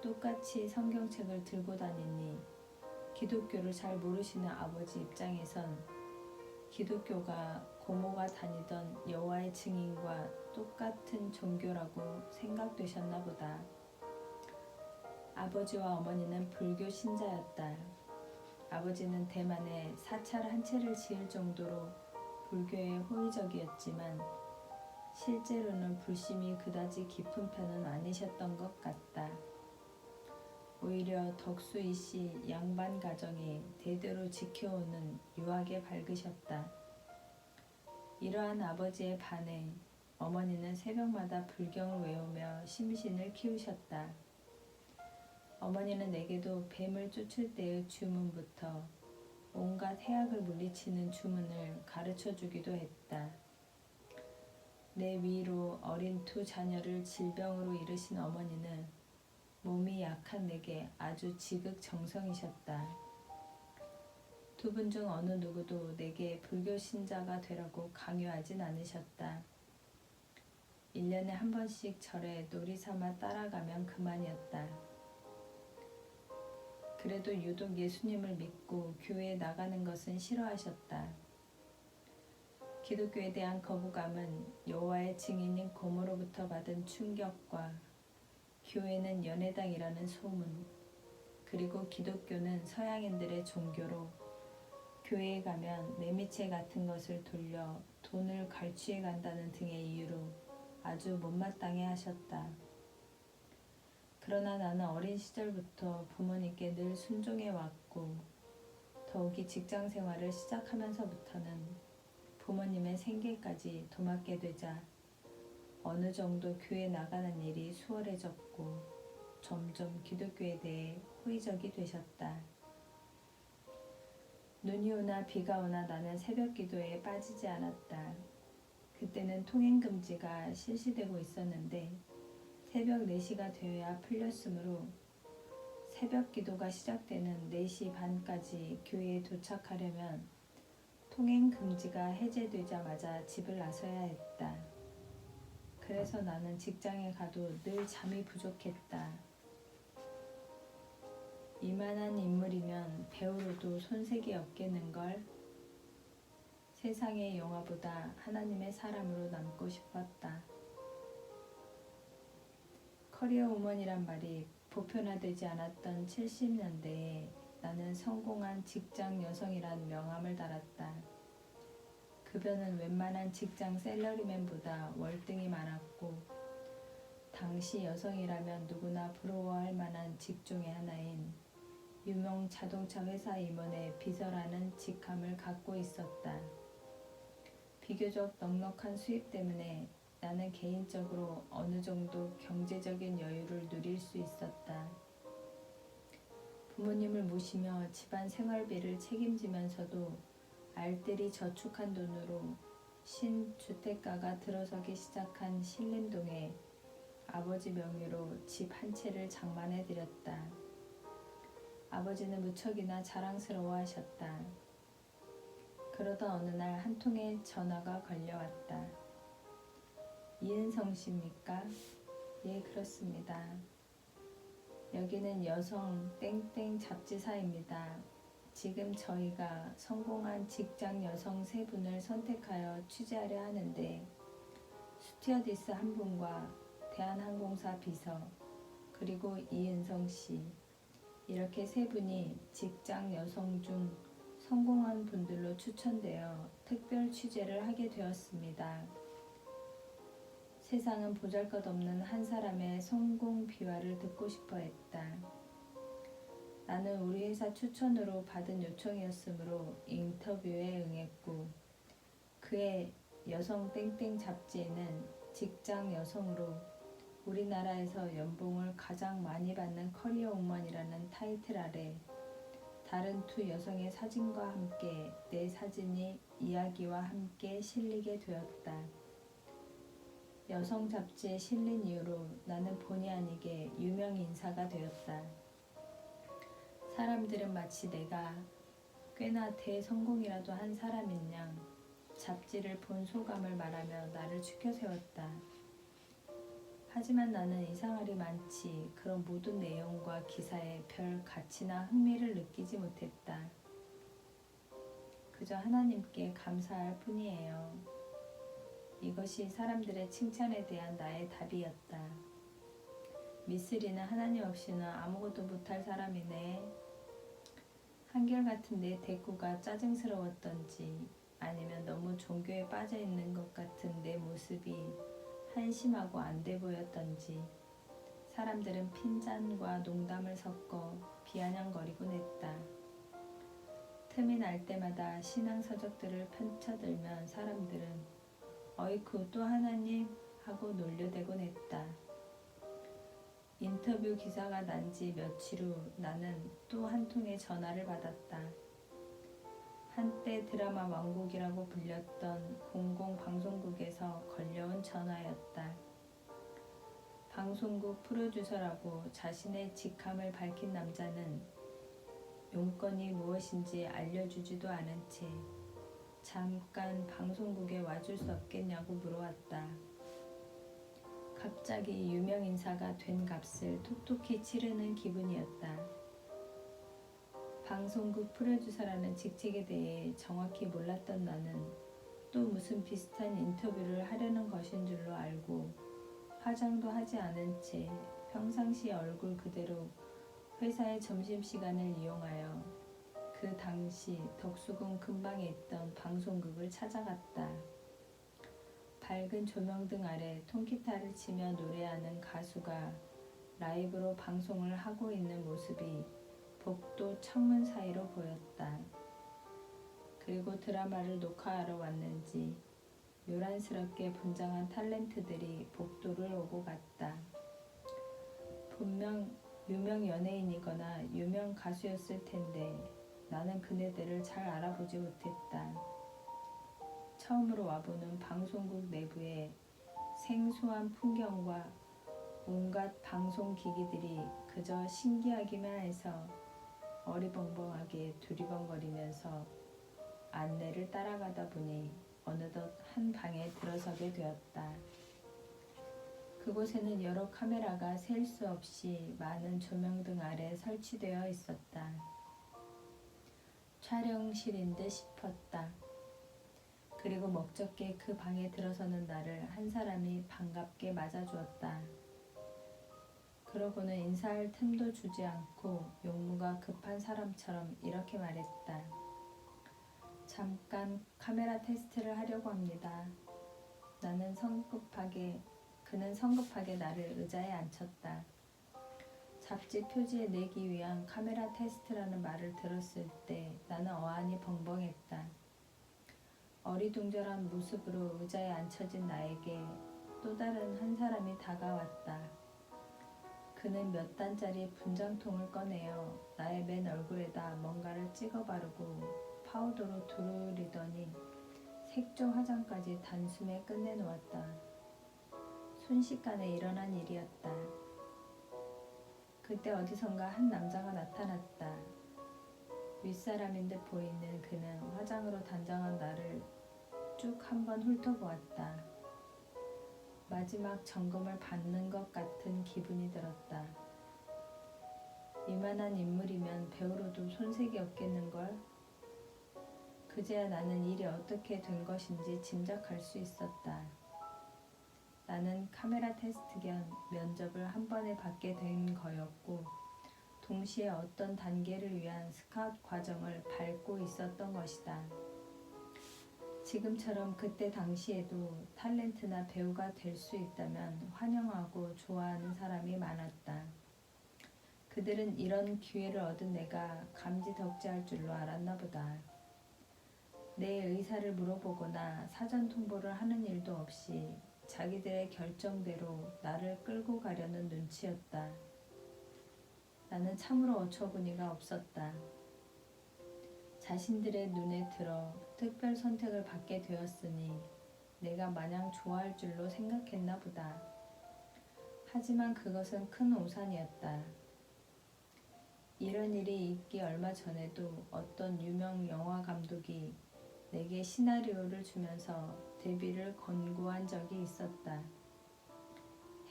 A: 똑같이 성경책을 들고 다니니 기독교를 잘 모르시는 아버지 입장에선 기독교가 고모가 다니던 여호와의 증인과 똑같은 종교라고 생각되셨나 보다. 아버지와 어머니는 불교 신자였다. 아버지는 대만에 사찰 한 채를 지을 정도로 불교에 호의적이었지만 실제로는 불심이 그다지 깊은 편은 아니셨던 것 같다. 오히려 덕수이 씨 양반 가정이 대대로 지켜오는 유학에 밝으셨다. 이러한 아버지에 반해 어머니는 새벽마다 불경을 외우며 심신을 키우셨다. 어머니는 내게도 뱀을 쫓을 때의 주문부터 온갖 해악을 물리치는 주문을 가르쳐 주기도 했다. 내 위로 어린 두 자녀를 질병으로 잃으신 어머니는 몸이 약한 내게 아주 지극정성이셨다. 두 분 중 어느 누구도 내게 불교 신자가 되라고 강요하진 않으셨다. 1년에 한 번씩 절에 놀이 삼아 따라가면 그만이었다. 그래도 유독 예수님을 믿고 교회에 나가는 것은 싫어하셨다. 기독교에 대한 거부감은 여호와의 증인인 고모로부터 받은 충격과 교회는 연회당이라는 소문, 그리고 기독교는 서양인들의 종교로 교회에 가면 매미채 같은 것을 돌려 돈을 갈취해 간다는 등의 이유로 아주 못마땅해 하셨다. 그러나 나는 어린 시절부터 부모님께 늘 순종해 왔고 더욱이 직장 생활을 시작하면서부터는 부모님의 생계까지 도맡게 되자 어느 정도 교회 나가는 일이 수월해졌고 점점 기독교에 대해 호의적이 되셨다. 눈이 오나 비가 오나 나는 새벽 기도에 빠지지 않았다. 그때는 통행금지가 실시되고 있었는데 새벽 4시가 되어야 풀렸으므로 새벽 기도가 시작되는 4시 반까지 교회에 도착하려면 통행금지가 해제되자마자 집을 나서야 했다. 그래서 나는 직장에 가도 늘 잠이 부족했다. 이만한 인물이면 배우로도 손색이 없겠는걸. 세상의 영화보다 하나님의 사람으로 남고 싶었다. 커리어 우먼이란 말이 보편화되지 않았던 70년대에 나는 성공한 직장 여성이란 명함을 달았다. 급여는 웬만한 직장 샐러리맨보다 월등히 많았고 당시 여성이라면 누구나 부러워할 만한 직종의 하나인 유명 자동차 회사 임원의 비서라는 직함을 갖고 있었다. 비교적 넉넉한 수입 때문에 나는 개인적으로 어느 정도 경제적인 여유를 누릴 수 있었다. 부모님을 모시며 집안 생활비를 책임지면서도 알뜰히 저축한 돈으로 신주택가가 들어서기 시작한 신림동에 아버지 명의로 집 한 채를 장만해 드렸다. 아버지는 무척이나 자랑스러워 하셨다. 그러던 어느 날 한 통의 전화가 걸려왔다. 이은성 씨입니까? 예, 그렇습니다. 여기는 여성 땡땡 잡지사입니다. 지금 저희가 성공한 직장 여성 3분을 선택하여 취재하려 하는데 스튜어디스 1분과 대한항공사 비서 그리고 이은성 씨 이렇게 3분이 직장 여성 중 성공한 분들로 추천되어 특별 취재를 하게 되었습니다. 세상은 보잘것없는 한 사람의 성공 비화를 듣고 싶어 했다. 나는 우리 회사 추천으로 받은 요청이었으므로 인터뷰에 응했고 그의 여성 땡땡 잡지에는 직장 여성으로 우리나라에서 연봉을 가장 많이 받는 커리어 우먼이라는 타이틀 아래 다른 2 여성의 사진과 함께 내 사진이 이야기와 함께 실리게 되었다. 여성 잡지에 실린 이후로 나는 본의 아니게 유명 인사가 되었다. 사람들은 마치 내가 꽤나 대성공이라도 한 사람인 양 잡지를 본 소감을 말하며 나를 추켜 세웠다. 하지만 나는 이상하리 많지 그런 모든 내용과 기사에 별 가치나 흥미를 느끼지 못했다. 그저 하나님께 감사할 뿐이에요. 이것이 사람들의 칭찬에 대한 나의 답이었다. 미쓰리는 하나님 없이는 아무것도 못할 사람이네. 한결같은 내 대꾸가 짜증스러웠던지 아니면 너무 종교에 빠져있는 것 같은 내 모습이 한심하고 안돼 보였던지 사람들은 핀잔과 농담을 섞어 비아냥거리곤 했다. 틈이 날 때마다 신앙서적들을 펼쳐들면 사람들은 어이쿠 또 하나님 하고 놀려대곤 했다. 인터뷰 기사가 난 지 며칠 후 나는 또 한 통의 전화를 받았다. 한때 드라마 왕국이라고 불렸던 공공방송국에서 걸려온 전화였다. 방송국 프로듀서라고 자신의 직함을 밝힌 남자는 용건이 무엇인지 알려주지도 않은 채 잠깐 방송국에 와줄 수 없겠냐고 물어왔다. 갑자기 유명 인사가 된 값을 톡톡히 치르는 기분이었다. 방송국 프로듀서라는 직책에 대해 정확히 몰랐던 나는 또 무슨 비슷한 인터뷰를 하려는 것인 줄로 알고 화장도 하지 않은 채 평상시 얼굴 그대로 회사의 점심시간을 이용하여 그 당시 덕수궁 근방에 있던 방송국을 찾아갔다. 밝은 조명등 아래 통기타를 치며 노래하는 가수가 라이브로 방송을 하고 있는 모습이 복도 창문 사이로 보였다. 그리고 드라마를 녹화하러 왔는지 요란스럽게 분장한 탤런트들이 복도를 오고 갔다. 분명 유명 연예인이거나 유명 가수였을 텐데 나는 그네들을 잘 알아보지 못했다. 처음으로 와보는 방송국 내부의 생소한 풍경과 온갖 방송 기기들이 그저 신기하기만 해서 어리벙벙하게 두리번거리면서 안내를 따라가다 보니 어느덧 한 방에 들어서게 되었다. 그곳에는 여러 카메라가 셀 수 없이 많은 조명등 아래 설치되어 있었다. 촬영실인 듯 싶었다. 그리고 목적게 그 방에 들어서는 나를 한 사람이 반갑게 맞아주었다. 그러고는 인사할 틈도 주지 않고 용무가 급한 사람처럼 이렇게 말했다. 잠깐 카메라 테스트를 하려고 합니다. 그는 성급하게 나를 의자에 앉혔다. 잡지 표지에 내기 위한 카메라 테스트라는 말을 들었을 때 나는 어안이 벙벙했다. 어리둥절한 모습으로 의자에 앉혀진 나에게 또 다른 한 사람이 다가왔다. 그는 몇 단짜리 분장통을 꺼내어 나의 맨 얼굴에다 뭔가를 찍어 바르고 파우더로 두르리더니 색조 화장까지 단숨에 끝내놓았다. 순식간에 일어난 일이었다. 그때 어디선가 한 남자가 나타났다. 윗사람인 듯 보이는 그는 화장으로 단장한 나를 쭉 한번 훑어보았다. 마지막 점검을 받는 것 같은 기분이 들었다. 이만한 인물이면 배우로도 손색이 없겠는걸? 그제야 나는 일이 어떻게 된 것인지 짐작할 수 있었다. 나는 카메라 테스트 겸 면접을 한 번에 받게 된 거였고 동시에 어떤 단계를 위한 스카우트 과정을 밟고 있었던 것이다. 지금처럼 그때 당시에도 탤런트나 배우가 될 수 있다면 환영하고 좋아하는 사람이 많았다. 그들은 이런 기회를 얻은 내가 감지덕지할 줄로 알았나 보다. 내 의사를 물어보거나 사전 통보를 하는 일도 없이 자기들의 결정대로 나를 끌고 가려는 눈치였다. 나는 참으로 어처구니가 없었다. 자신들의 눈에 들어 특별 선택을 받게 되었으니 내가 마냥 좋아할 줄로 생각했나 보다. 하지만 그것은 큰 오산이었다. 이런 일이 있기 얼마 전에도 어떤 유명 영화 감독이 내게 시나리오를 주면서 데뷔를 권고한 적이 있었다.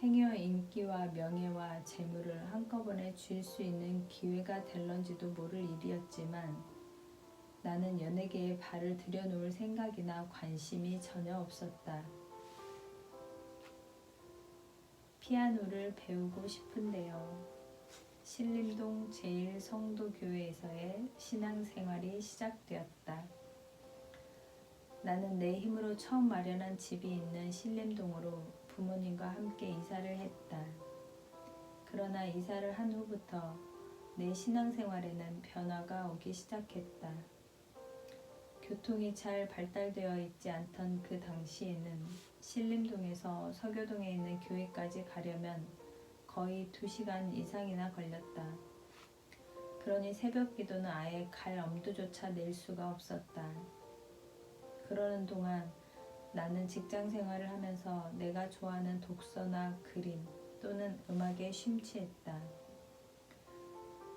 A: 행여 인기와 명예와 재물을 한꺼번에 쥘 수 있는 기회가 될런지도 모를 일이었지만 나는 연예계에 발을 들여놓을 생각이나 관심이 전혀 없었다. 피아노를 배우고 싶은데요. 신림동 제1성도교회에서의 신앙생활이 시작되었다. 나는 내 힘으로 처음 마련한 집이 있는 신림동으로 부모님과 함께 이사를 했다. 그러나 이사를 한 후부터 내 신앙생활에는 변화가 오기 시작했다. 교통이 잘 발달되어 있지 않던 그 당시에는 신림동에서 서교동에 있는 교회까지 가려면 거의 2시간 이상이나 걸렸다. 그러니 새벽 기도는 아예 갈 엄두조차 낼 수가 없었다. 그러는 동안 나는 직장 생활을 하면서 내가 좋아하는 독서나 그림 또는 음악에 심취했다.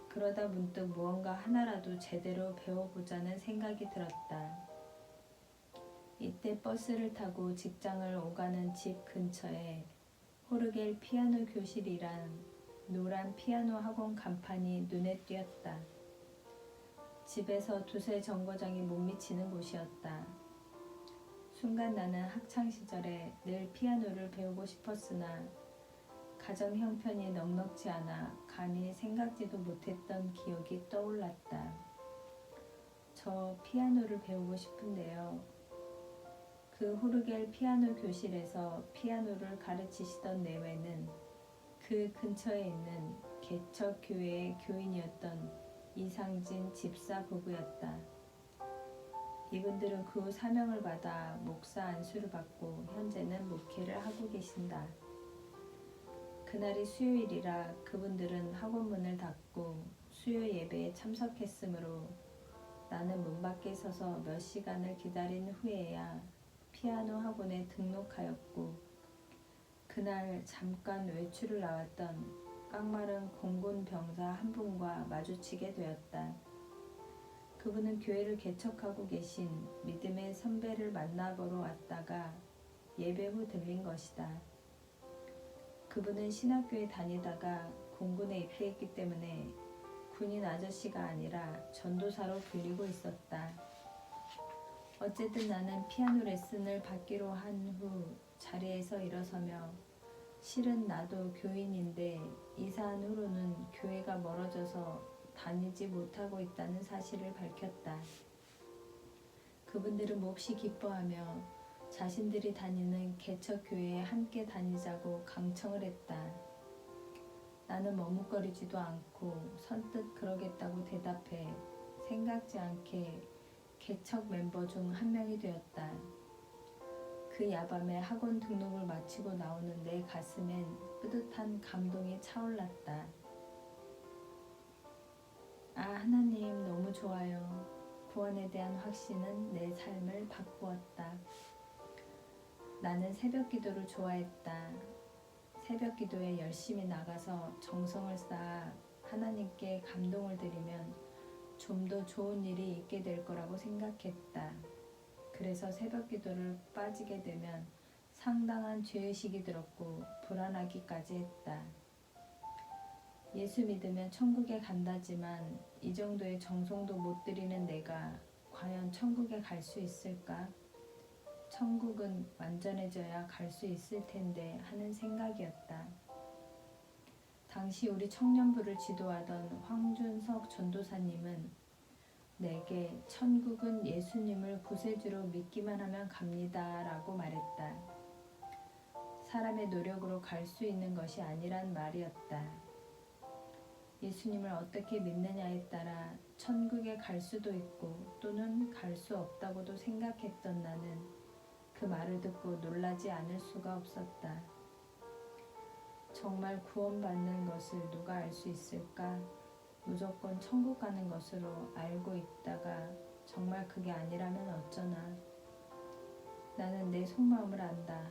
A: 그러다 문득 무언가 하나라도 제대로 배워보자는 생각이 들었다. 이때 버스를 타고 직장을 오가는 집 근처에 호르겔 피아노 교실이란 노란 피아노 학원 간판이 눈에 띄었다. 집에서 두세 정거장이 못 미치는 곳이었다. 순간 나는 학창시절에 늘 피아노를 배우고 싶었으나 가정 형편이 넉넉지 않아 감히 생각지도 못했던 기억이 떠올랐다. 저 피아노를 배우고 싶은데요. 그 호르겔 피아노 교실에서 피아노를 가르치시던 내외는 그 근처에 있는 개척교회의 교인이었던 이상진 집사 부부였다. 이분들은 그 후 사명을 받아 목사 안수를 받고 현재는 목회를 하고 계신다. 그날이 수요일이라 그분들은 학원문을 닫고 수요 예배에 참석했으므로 나는 문 밖에 서서 몇 시간을 기다린 후에야 피아노 학원에 등록하였고 그날 잠깐 외출을 나왔던 깡마른 공군 병사 한 분과 마주치게 되었다. 그분은 교회를 개척하고 계신 믿음의 선배를 만나보러 왔다가 예배 후 들린 것이다. 그분은 신학교에 다니다가 공군에 입대했기 때문에 군인 아저씨가 아니라 전도사로 불리고 있었다. 어쨌든 나는 피아노 레슨을 받기로 한 후 자리에서 일어서며 실은 나도 교인인데 이사한 후로는 교회가 멀어져서 다니지 못하고 있다는 사실을 밝혔다. 그분들은 몹시 기뻐하며 자신들이 다니는 개척교회에 함께 다니자고 강청을 했다. 나는 머뭇거리지도 않고 선뜻 그러겠다고 대답해 생각지 않게 개척 멤버 중 한 명이 되었다. 그 야밤에 학원 등록을 마치고 나오는 내 가슴엔 뿌듯한 감동이 차올랐다. 아, 하나님 너무 좋아요. 구원에 대한 확신은 내 삶을 바꾸었다. 나는 새벽 기도를 좋아했다. 새벽 기도에 열심히 나가서 정성을 쌓아 하나님께 감동을 드리면 좀 더 좋은 일이 있게 될 거라고 생각했다. 그래서 새벽 기도를 빠지게 되면 상당한 죄의식이 들었고 불안하기까지 했다. 예수 믿으면 천국에 간다지만 이 정도의 정성도 못 드리는 내가 과연 천국에 갈 수 있을까? 천국은 완전해져야 갈 수 있을 텐데 하는 생각이었다. 당시 우리 청년부를 지도하던 황준석 전도사님은 내게 천국은 예수님을 구세주로 믿기만 하면 갑니다 라고 말했다. 사람의 노력으로 갈 수 있는 것이 아니란 말이었다. 예수님을 어떻게 믿느냐에 따라 천국에 갈 수도 있고 또는 갈 수 없다고도 생각했던 나는 그 말을 듣고 놀라지 않을 수가 없었다. 정말 구원받는 것을 누가 알 수 있을까? 무조건 천국 가는 것으로 알고 있다가 정말 그게 아니라면 어쩌나. 나는 내 속마음을 안다.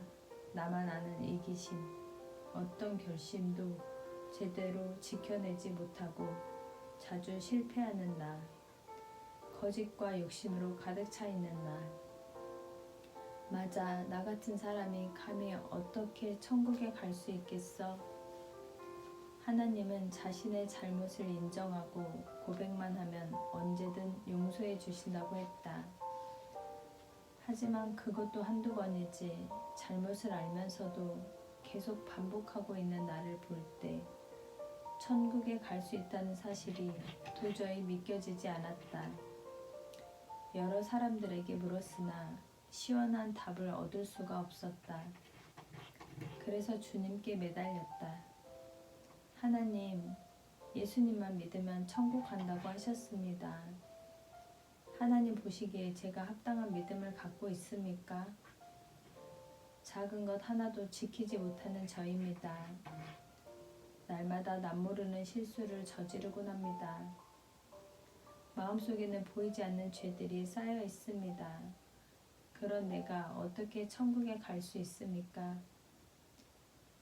A: 나만 아는 이기심. 어떤 결심도 제대로 지켜내지 못하고 자주 실패하는 나. 거짓과 욕심으로 가득 차 있는 나. 맞아, 나 같은 사람이 감히 어떻게 천국에 갈 수 있겠어? 하나님은 자신의 잘못을 인정하고 고백만 하면 언제든 용서해 주신다고 했다. 하지만 그것도 한두 번이지 잘못을 알면서도 계속 반복하고 있는 나를 볼 때 천국에 갈 수 있다는 사실이 도저히 믿겨지지 않았다. 여러 사람들에게 물었으나 시원한 답을 얻을 수가 없었다. 그래서 주님께 매달렸다. 하나님, 예수님만 믿으면 천국 간다고 하셨습니다. 하나님 보시기에 제가 합당한 믿음을 갖고 있습니까? 작은 것 하나도 지키지 못하는 저입니다. 날마다 남모르는 실수를 저지르곤 합니다. 마음속에는 보이지 않는 죄들이 쌓여 있습니다. 그런 내가 어떻게 천국에 갈 수 있습니까?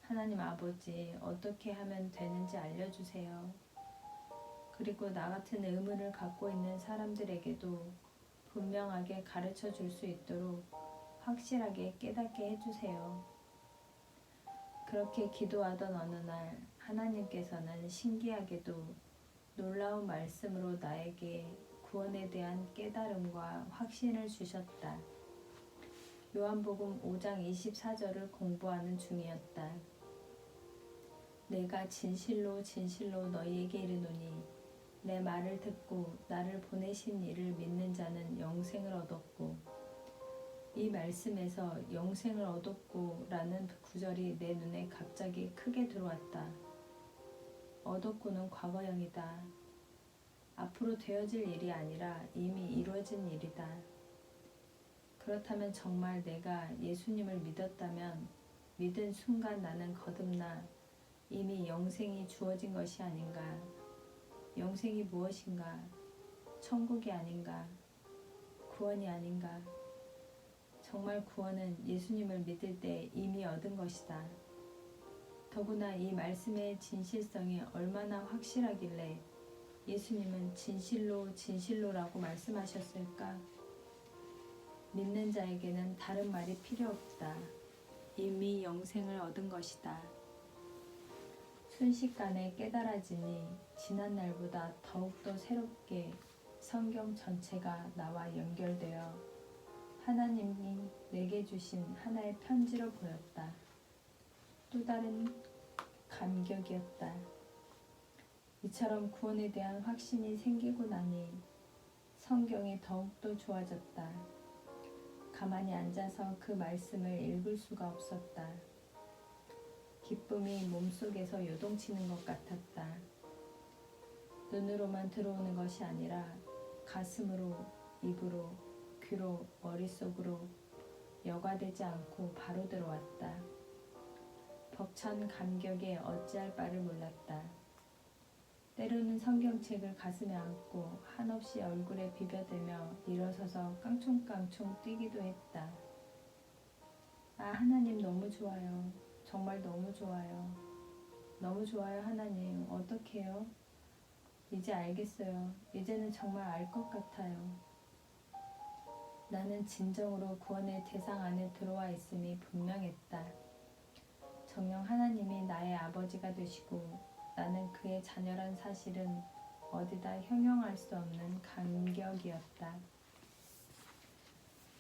A: 하나님 아버지, 어떻게 하면 되는지 알려주세요. 그리고 나 같은 의문을 갖고 있는 사람들에게도 분명하게 가르쳐 줄 수 있도록 확실하게 깨닫게 해주세요. 그렇게 기도하던 어느 날 하나님께서는 신기하게도 놀라운 말씀으로 나에게 구원에 대한 깨달음과 확신을 주셨다. 요한복음 5장 24절을 공부하는 중이었다. 내가 진실로 진실로 너희에게 이르노니 내 말을 듣고 나를 보내신 이를 믿는 자는 영생을 얻었고, 이 말씀에서 영생을 얻었고 라는 구절이 내 눈에 갑자기 크게 들어왔다. 얻었고는 과거형이다. 앞으로 되어질 일이 아니라 이미 이루어진 일이다. 그렇다면 정말 내가 예수님을 믿었다면 믿은 순간 나는 거듭나 이미 영생이 주어진 것이 아닌가. 영생이 무엇인가? 천국이 아닌가? 구원이 아닌가? 정말 구원은 예수님을 믿을 때 이미 얻은 것이다. 더구나 이 말씀의 진실성이 얼마나 확실하길래 예수님은 진실로 진실로라고 말씀하셨을까? 믿는 자에게는 다른 말이 필요 없다. 이미 영생을 얻은 것이다. 순식간에 깨달아지니 지난 날보다 더욱더 새롭게 성경 전체가 나와 연결되어 하나님이 내게 주신 하나의 편지로 보였다. 또 다른 감격이었다. 이처럼 구원에 대한 확신이 생기고 나니 성경이 더욱더 좋아졌다. 가만히 앉아서 그 말씀을 읽을 수가 없었다. 기쁨이 몸속에서 요동치는 것 같았다. 눈으로만 들어오는 것이 아니라 가슴으로, 입으로, 귀로, 머릿속으로 여과되지 않고 바로 들어왔다. 벅찬 감격에 어찌할 바를 몰랐다. 때로는 성경책을 가슴에 안고 한없이 얼굴에 비벼대며 일어서서 깡총깡총 뛰기도 했다. 아, 하나님 너무 좋아요. 정말 너무 좋아요. 너무 좋아요, 하나님. 어떡해요? 이제 알겠어요. 이제는 정말 알 것 같아요. 나는 진정으로 구원의 대상 안에 들어와 있음이 분명했다. 정녕 하나님이 나의 아버지가 되시고 나는 그의 자녀란 사실은 어디다 형용할 수 없는 감격이었다.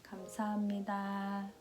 A: 감사합니다.